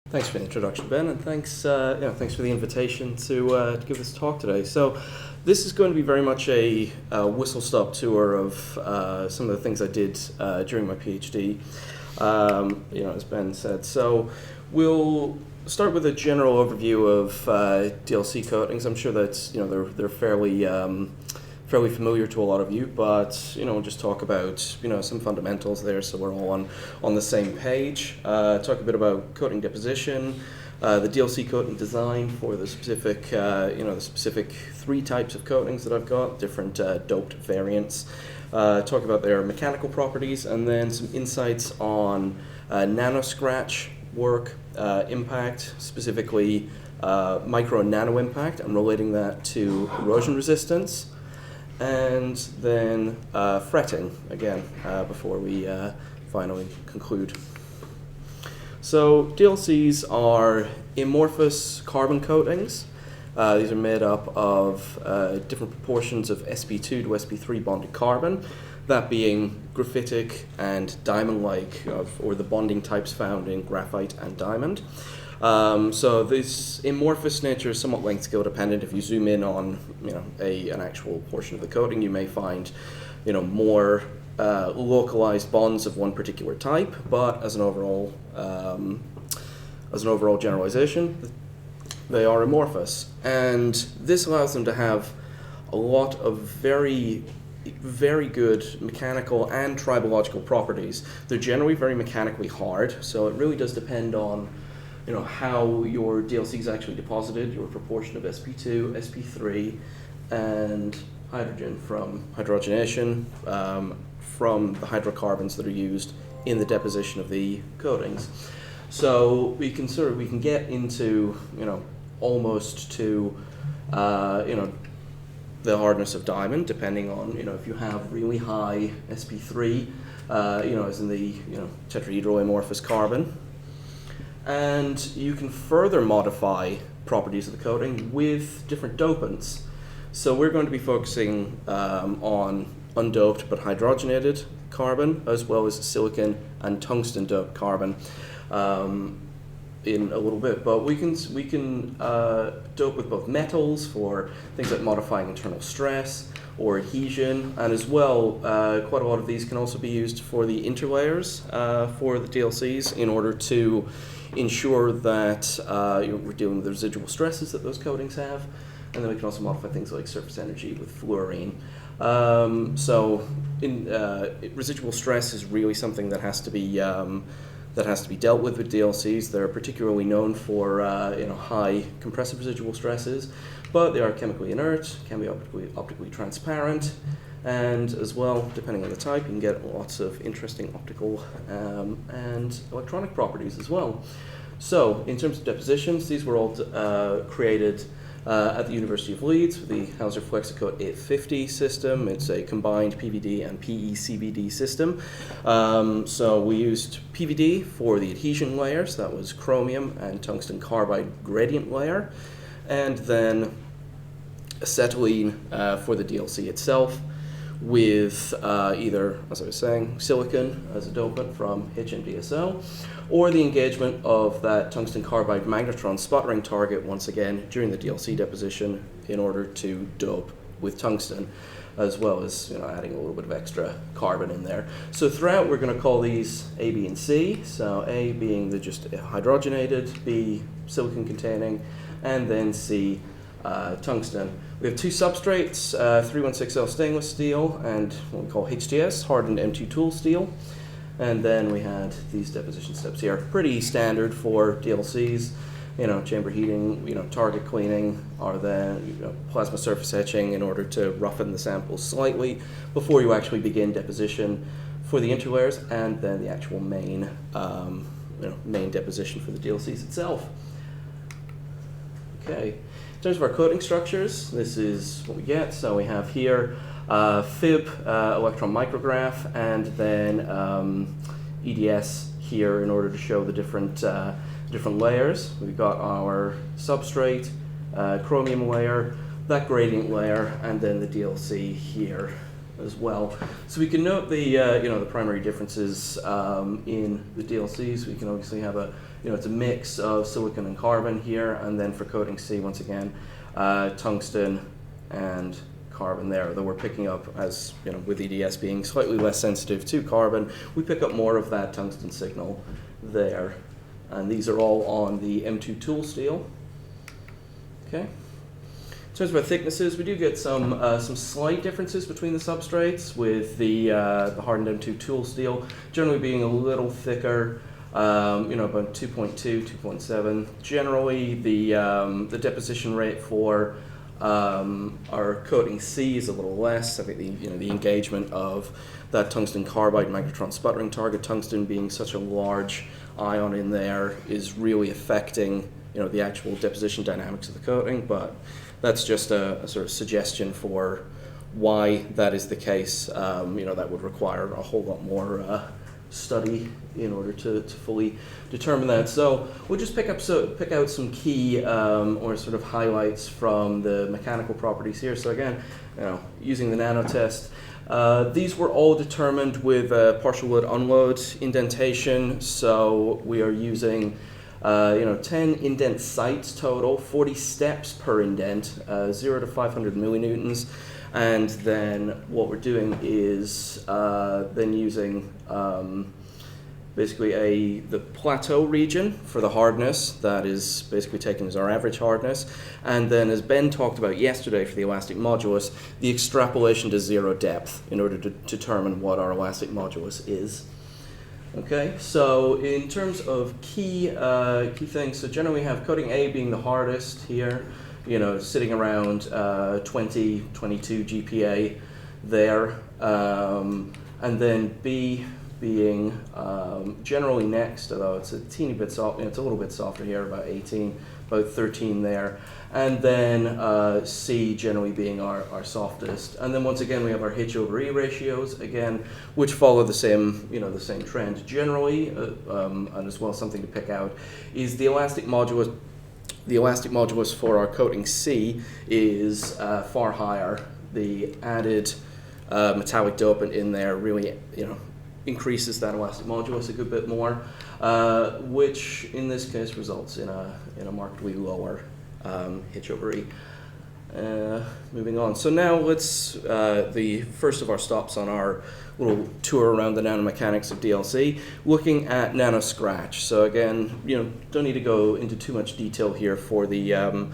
Thanks for the introduction, Ben, and thanks for the invitation to give this talk today. So, this is going to be very much a whistle-stop tour of some of the things I did during my PhD. As Ben said. So, we'll start with a general overview of DLC coatings. I'm sure that they're fairly familiar to a lot of you, but we'll just talk about some fundamentals there, so we're all on the same page. Talk a bit about coating deposition, the DLC coating design for the specific specific three types of coatings that I've got, different doped variants. Talk about their mechanical properties, and then some insights on nano scratch work, impact, specifically micro and nano impact, and relating that to erosion resistance. And then fretting, again, before we finally conclude. So DLCs are amorphous carbon coatings. These are made up of different proportions of sp2 to sp3 bonded carbon, that being graphitic and diamond-like, or the bonding types found in graphite and diamond. So this amorphous nature is somewhat length scale dependent. If you zoom in on an actual portion of the coating, you may find more localized bonds of one particular type. But as an overall generalization, they are amorphous, and this allows them to have a lot of very good mechanical and tribological properties. They're generally very mechanically hard, so it really does depend on how your DLC is actually deposited, your proportion of sp2, sp3, and hydrogen from hydrogenation from the hydrocarbons that are used in the deposition of the coatings. So we can get into almost to the hardness of diamond, depending on if you have really high sp3, as in the tetrahedral amorphous carbon. And you can further modify properties of the coating with different dopants. So we're going to be focusing on undoped but hydrogenated carbon, as well as silicon and tungsten doped carbon in a little bit. But we can dope with both metals for things like modifying internal stress or adhesion, and as well, quite a lot of these can also be used for the interlayers for the DLCs in order to ensure that we're dealing with the residual stresses that those coatings have, and then we can also modify things like surface energy with fluorine. Residual stress is really something that has to be dealt with DLCs. They're particularly known for high compressive residual stresses, but they are chemically inert, can be optically transparent, and as well, depending on the type, you can get lots of interesting optical and electronic properties as well. So, in terms of depositions, these were all created at the University of Leeds with the Hauser Flexicoat 850 system. It's a combined PVD and PECVD system. So we used PVD for the adhesion layers, that was chromium and tungsten carbide gradient layer, and then acetylene for the DLC itself, with either, as I was saying, silicon as a dopant from HMDSO, or the engagement of that tungsten carbide magnetron sputtering target once again during the DLC deposition in order to dope with tungsten, as well as adding a little bit of extra carbon in there. So throughout, we're going to call these A, B, and C. So A being the just hydrogenated, B silicon containing, and then C tungsten. We have two substrates, 316L stainless steel and what we call HTS, hardened M2 tool steel. And then we had these deposition steps here, pretty standard for DLCs. Chamber heating, target cleaning, or then plasma surface etching in order to roughen the samples slightly before you actually begin deposition for the interlayers, and then the actual main deposition for the DLCs itself. Okay. In terms of our coating structures, this is what we get. So we have here fib, electron micrograph, and then EDS here in order to show the different layers. We've got our substrate, chromium layer, that gradient layer, and then the DLC here as well. So we can note the the primary differences in the DLCs. We can obviously have a it's a mix of silicon and carbon here, and then for coating C, once again, tungsten and carbon there, though we're picking up, as with EDS being slightly less sensitive to carbon, we pick up more of that tungsten signal there. And these are all on the M2 tool steel. Okay. In terms of our thicknesses, we do get some slight differences between the substrates, with the hardened M2 tool steel generally being a little thicker, about 2.2, 2.7. Generally, the deposition rate for our coating C is a little less. I think the engagement of that tungsten carbide magnetron sputtering target tungsten being such a large ion in there is really affecting the actual deposition dynamics of the coating, but that's just a sort of suggestion for why that is the case. That would require a whole lot more study in order to fully determine that. So we'll just pick out some key or sort of highlights from the mechanical properties here. So again, using the nano test, these were all determined with partial load unload indentation. So we are using 10 indent sites total, 40 steps per indent, 0 to 500 millinewtons. And then what we're doing is then using basically the plateau region for the hardness, that is basically taken as our average hardness. And then, as Ben talked about yesterday for the elastic modulus, the extrapolation to zero depth in order to determine what our elastic modulus is. Okay, so in terms of key things, so generally we have coating A being the hardest here, sitting around 20, 22 GPa there, and then B being generally next, although it's a teeny bit soft, it's a little bit softer here, about 18, about 13 there, and then C generally being our softest. And then once again we have our H over E ratios again, which follow the same the same trend generally, and as well something to pick out is the elastic modulus. The elastic modulus for our coating C is far higher. The added metallic dopant in there really increases that elastic modulus a good bit more, which in this case results in a markedly lower H over E. Moving on. So now let's the first of our stops on our little tour around the nanomechanics of DLC, looking at nanoscratch. So again, don't need to go into too much detail here for the how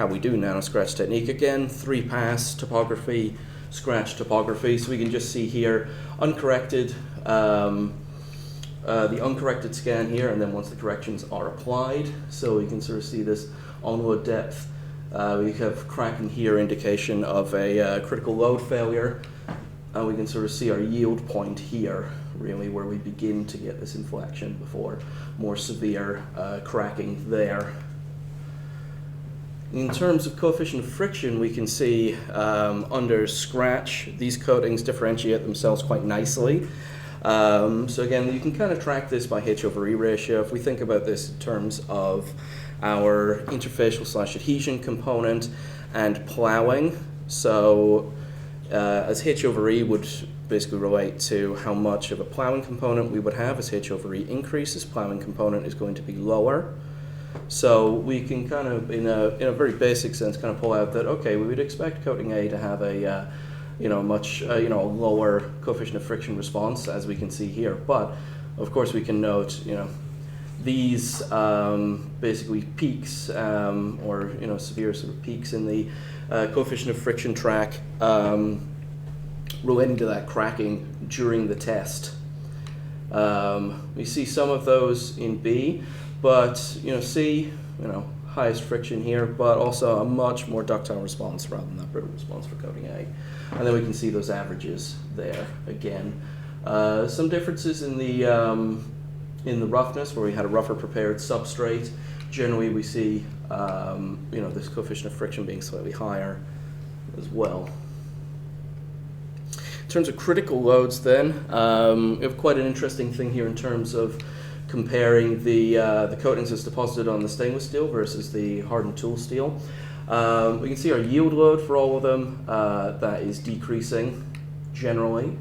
we do nanoscratch technique. Again, 3-pass topography, scratch topography. So we can just see here uncorrected, the uncorrected scan here, and then once the corrections are applied, so we can sort of see this onward depth. We have cracking here, indication of a critical load failure. We can sort of see our yield point here, really, where we begin to get this inflection before more severe cracking there. In terms of coefficient of friction, we can see under scratch, these coatings differentiate themselves quite nicely. So again, you can kind of track this by H over E ratio. If we think about this in terms of our interfacial / adhesion component and plowing, so as H over E would basically relate to how much of a plowing component we would have. As H over E increases, plowing component is going to be lower. So we can kind of, in a very basic sense, kind of pull out that, okay, we would expect coating A to have a much lower coefficient of friction response, as we can see here. But of course we can note these basically peaks or severe sort of peaks in the coefficient of friction track relating to that cracking during the test. We see some of those in B, but C, highest friction here, but also a much more ductile response rather than that brittle response for coating A. And then we can see those averages there again. Some differences in the roughness, where we had a rougher prepared substrate. Generally we see this coefficient of friction being slightly higher as well. In terms of critical loads then, we have quite an interesting thing here in terms of comparing the coatings that's deposited on the stainless steel versus the hardened tool steel. We can see our yield load for all of them, that is decreasing generally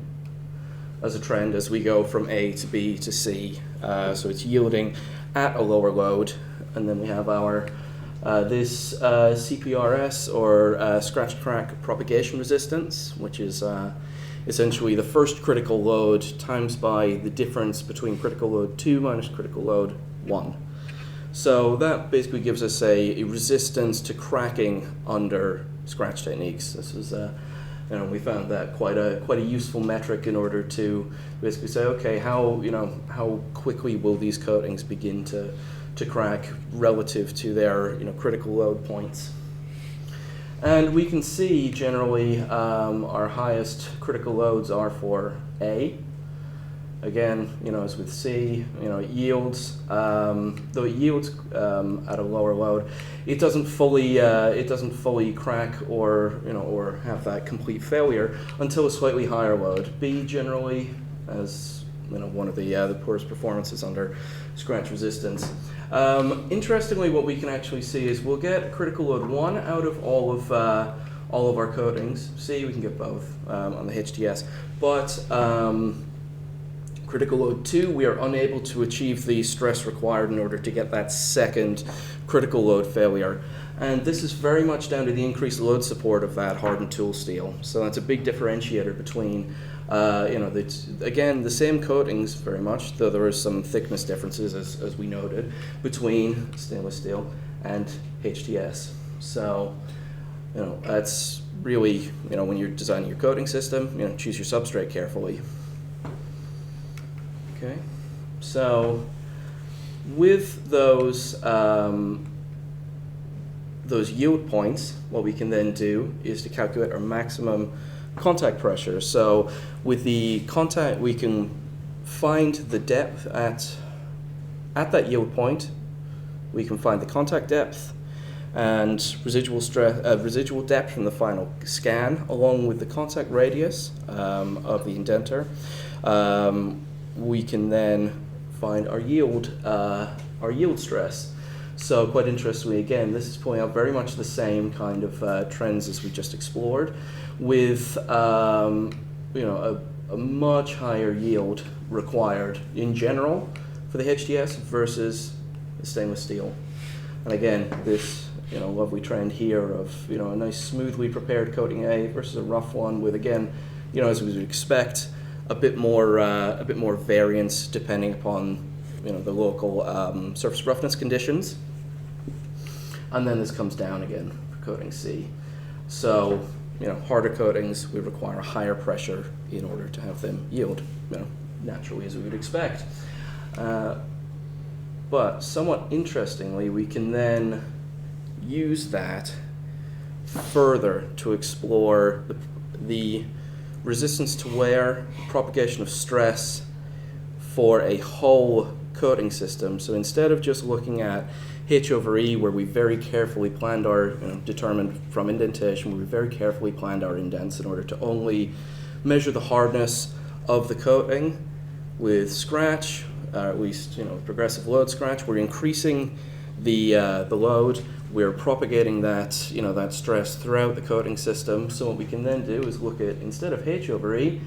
as a trend as we go from A to B to C so it's yielding at a lower load. And then we have our this CPRS, or scratch crack propagation resistance, which is essentially the first critical load times by the difference between critical load 2 minus critical load 1. So that basically gives us a resistance to cracking under scratch techniques. This is we found that quite a useful metric in order to basically say, okay, how quickly will these coatings begin to crack relative to their critical load points. And we can see generally our highest critical loads are for A. Again, as with C, it yields, though it yields at a lower load, it doesn't fully crack or have that complete failure until a slightly higher load. B generally, as one of the poorest performances under scratch resistance. Interestingly, what we can actually see is we'll get critical load 1 out of all of our coatings. C, we can get both on the HTS, but critical load 2, we are unable to achieve the stress required in order to get that second critical load failure. And this is very much down to the increased load support of that hardened tool steel. So that's a big differentiator between, again, the same coatings very much, though there is some thickness differences, as we noted, between stainless steel and HTS. So, that's really, when you're designing your coating system, choose your substrate carefully. Okay, so with those yield points, what we can then do is to calculate our maximum contact pressure. So with the contact, we can find the depth at that yield point. We can find the contact depth and residual depth from the final scan, along with the contact radius of the indenter. We can then find our yield stress. So quite interestingly, again, this is pulling out very much the same kind of trends as we just explored, with a much higher yield required in general for the HTS versus the stainless steel. And again, this lovely trend here of a nice smoothly prepared coating A versus a rough one, with, again, as we would expect, a bit more variance depending upon the local surface roughness conditions. And then this comes down again for coating C. So harder coatings, we require a higher pressure in order to have them yield naturally, as we would expect. But somewhat interestingly, we can then use that further to explore the resistance to wear, propagation of stress for a whole coating system. So instead of just looking at H over E, where we very carefully planned our, determined from indentation, where we very carefully planned our indents in order to only measure the hardness of the coating, with scratch, at least progressive load scratch, we're increasing the load. We're propagating that that stress throughout the coating system. So what we can then do is look at, instead of H over E,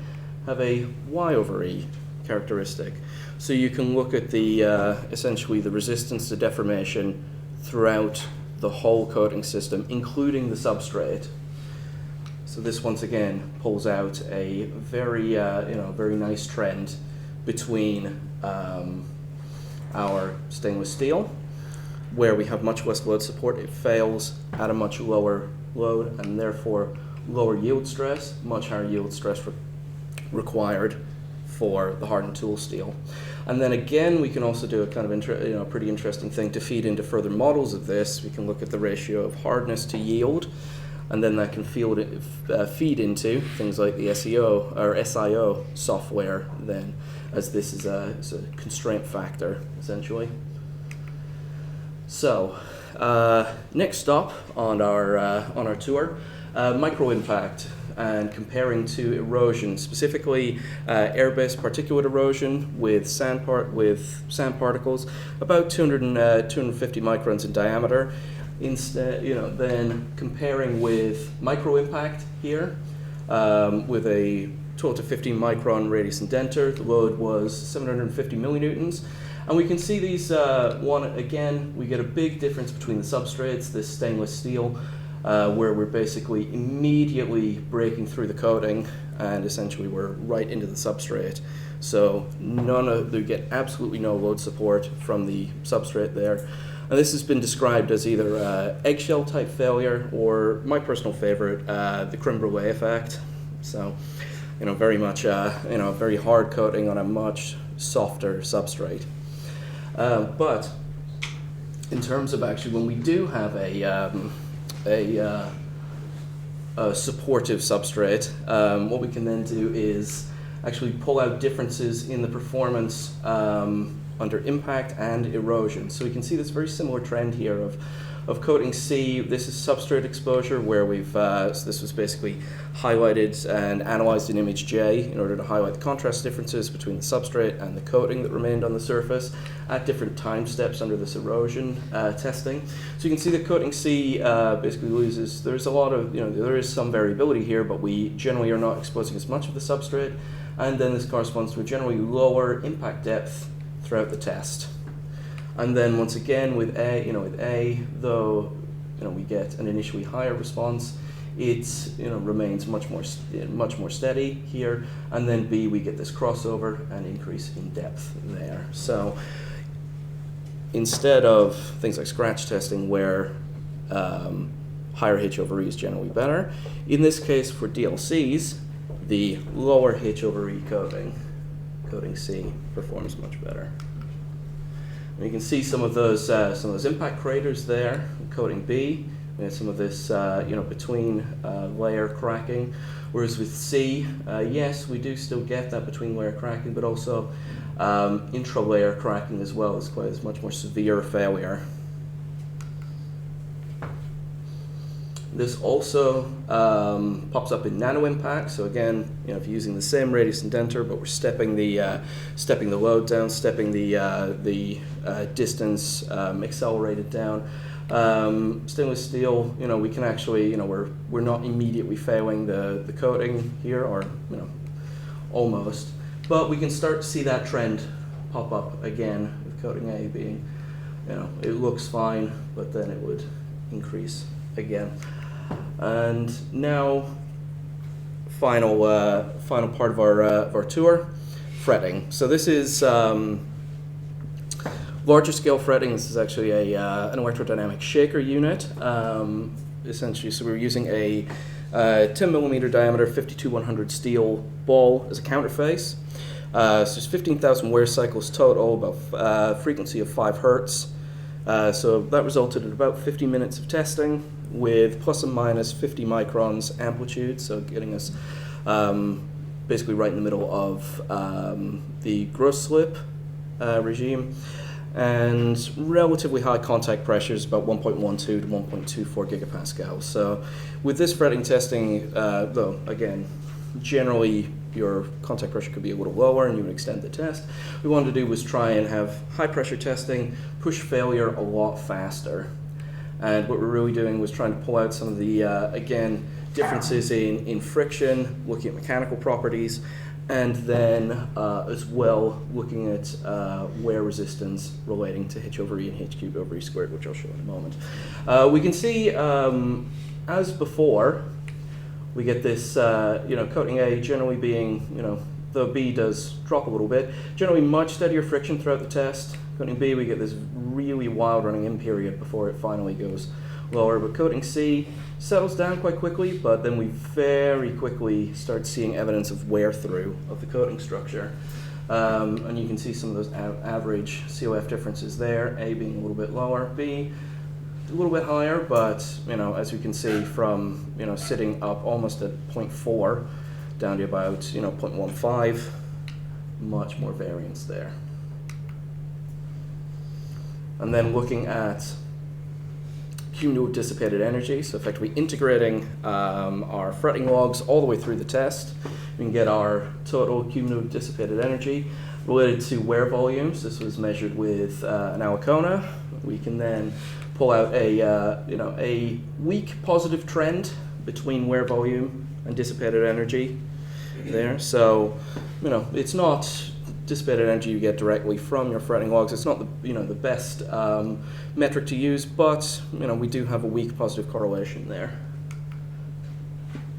have a Y over E characteristic. So you can look at the essentially the resistance to deformation throughout the whole coating system, including the substrate. So this once again pulls out a very very nice trend between our stainless steel, where we have much less load support. It fails at a much lower load and therefore lower yield stress, much higher yield stress required for the hardened tool steel. And then again, we can also do a kind of pretty interesting thing to feed into further models of this. We can look at the ratio of hardness to yield, and then that can feed into things like the SEO or SIO software then, as this is a constraint factor essentially. So next stop on our tour, micro impact, and comparing to erosion, specifically air-based particulate erosion with sand particles about 250 microns in diameter. Instead, then comparing with micro impact here with a 12 to 15 micron radius indenter. The load was 750 millinewtons. And we can see these, again, we get a big difference between the substrates, this stainless steel, where we're basically immediately breaking through the coating, and essentially we're right into the substrate. So they get absolutely no load support from the substrate there. And this has been described as either eggshell type failure, or my personal favorite, the creme brulee effect. So, very much, very hard coating on a much softer substrate. But in terms of actually when we do have a supportive substrate, what we can then do is actually pull out differences in the performance under impact and erosion. So we can see this very similar trend here of coating C. This is substrate exposure, where we've, so this was basically highlighted and analyzed in image J in order to highlight the contrast differences between the substrate and the coating that remained on the surface at different time steps under this erosion testing. So you can see that coating C basically loses, there's a lot of, there is some variability here, but we generally are not exposing as much of the substrate, and then this corresponds to a generally lower impact depth throughout the test. And then once again with A, though we get an initially higher response, it remains much more steady here. And then B, we get this crossover and increase in depth there. So instead of things like scratch testing, where higher H over E is generally better, in this case for DLCs, the lower H over E coating C performs much better. And you can see some of those impact craters there, coating B. We have some of this, between layer cracking. Whereas with C, yes, we do still get that between layer cracking, but also intra-layer cracking as well is quite as much more severe failure. This also pops up in nano impact. So again, if you're using the same radius indenter, but we're stepping the load down, stepping the distance accelerated down. Stainless steel, we can actually, we're not immediately failing the coating here, or almost, but we can start to see that trend pop up again with coating A being, it looks fine, but then it would increase again. And now, final part of our tour, fretting. So this is larger scale fretting. This is actually an electrodynamic shaker unit. Essentially, so we're using a 10 millimeter diameter 52-100 steel ball as a counterface. So there's 15,000 wear cycles total, about frequency of 5 hertz. So that resulted in about 50 minutes of testing with plus and minus 50 microns amplitude, so getting us basically right in the middle of the gross slip regime, and relatively high contact pressures, about 1.12 to 1.24 gigapascals. So with this fretting testing, though, again, generally your contact pressure could be a little lower and you would extend the test. What we wanted to do was try and have high pressure testing, push failure a lot faster. And what we're really doing was trying to pull out some of the, again, differences in friction, looking at mechanical properties, and then as well looking at wear resistance relating to H over E and H cubed over E squared, which I'll show in a moment. We can see, as before, we get this, coating A generally being, though B does drop a little bit, generally much steadier friction throughout the test. Coating B, we get this really wild running in period before it finally goes lower. But coating C settles down quite quickly, but then we very quickly start seeing evidence of wear through of the coating structure. And you can see some of those average COF differences there, A being a little bit lower, B a little bit higher, but as we can see from sitting up almost at 0.4 down to about 0.15, much more variance there. And then looking at cumulative dissipated energy, so effectively integrating our fretting logs all the way through the test, we can get our total cumulative dissipated energy related to wear volumes. This was measured with an Alicona. We can then pull out a weak positive trend between wear volume and dissipated energy. there. So, it's not dissipated energy you get directly from your fretting logs. It's not the best metric to use, but we do have a weak positive correlation there.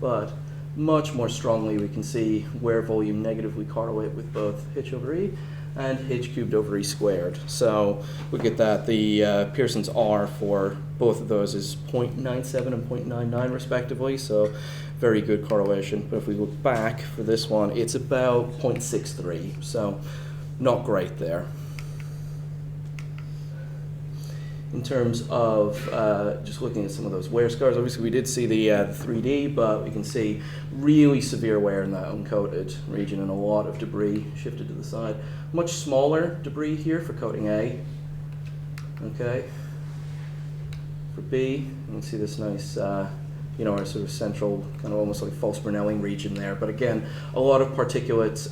But much more strongly we can see wear volume negatively correlate with both H over E and H cubed over E squared. So we get that the Pearson's R for both of those is 0.97 and 0.99 respectively, so very good correlation. But if we look back for this one, it's about 0.63, so not great there. In terms of just looking at some of those wear scars, obviously we did see the 3D, but we can see really severe wear in that uncoated region and a lot of debris shifted to the side. Much smaller debris here for coating A. Okay. For B, you can see this nice, our sort of central, kind of almost like false Bernelling region there. But again, a lot of particulates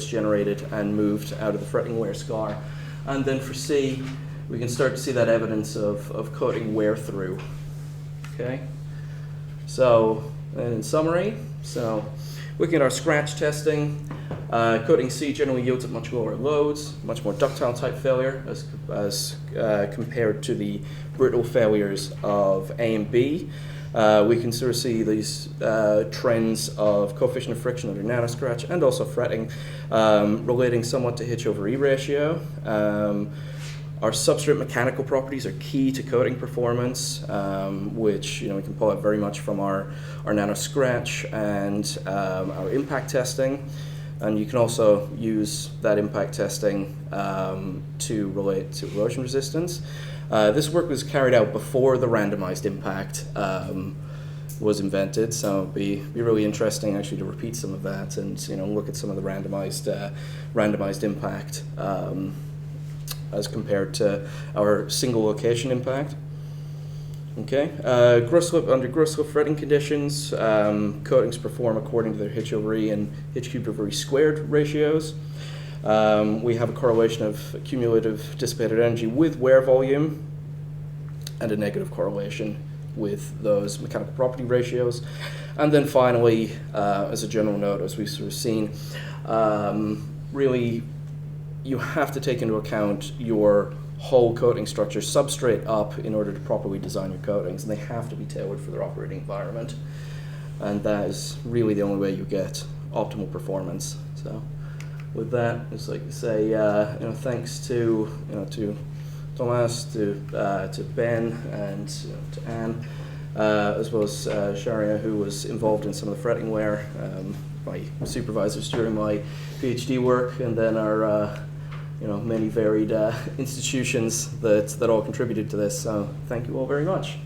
generated and moved out of the fretting wear scar. And then for C, we can start to see that evidence of coating wear through. Okay. So, and in summary, looking at our scratch testing, coating C generally yields at much lower loads, much more ductile type failure as compared to the brittle failures of A and B. We can sort of see these trends of coefficient of friction under nanoscratch and also fretting relating somewhat to H over E ratio. Our substrate mechanical properties are key to coating performance, which we can pull out very much from our nanoscratch and our impact testing. And you can also use that impact testing to relate to erosion resistance. This work was carried out before the randomized impact was invented, so it'd be really interesting actually to repeat some of that and look at some of the randomized impact as compared to our single location impact. Okay, under gross slip fretting conditions, coatings perform according to their H over E and H cubed over E squared ratios. We have a correlation of cumulative dissipated energy with wear volume and a negative correlation with those mechanical property ratios. And then finally, as a general note, as we've sort of seen, really you have to take into account your whole coating structure, substrate up, in order to properly design your coatings, and they have to be tailored for their operating environment. And that is really the only way you get optimal performance. So with that, I'd just like to say thanks to Thomas, to Ben, and to Anne, as well as Sharia, who was involved in some of the fretting wear, my supervisors during my PhD work, and then our many varied institutions that all contributed to this. So thank you all very much.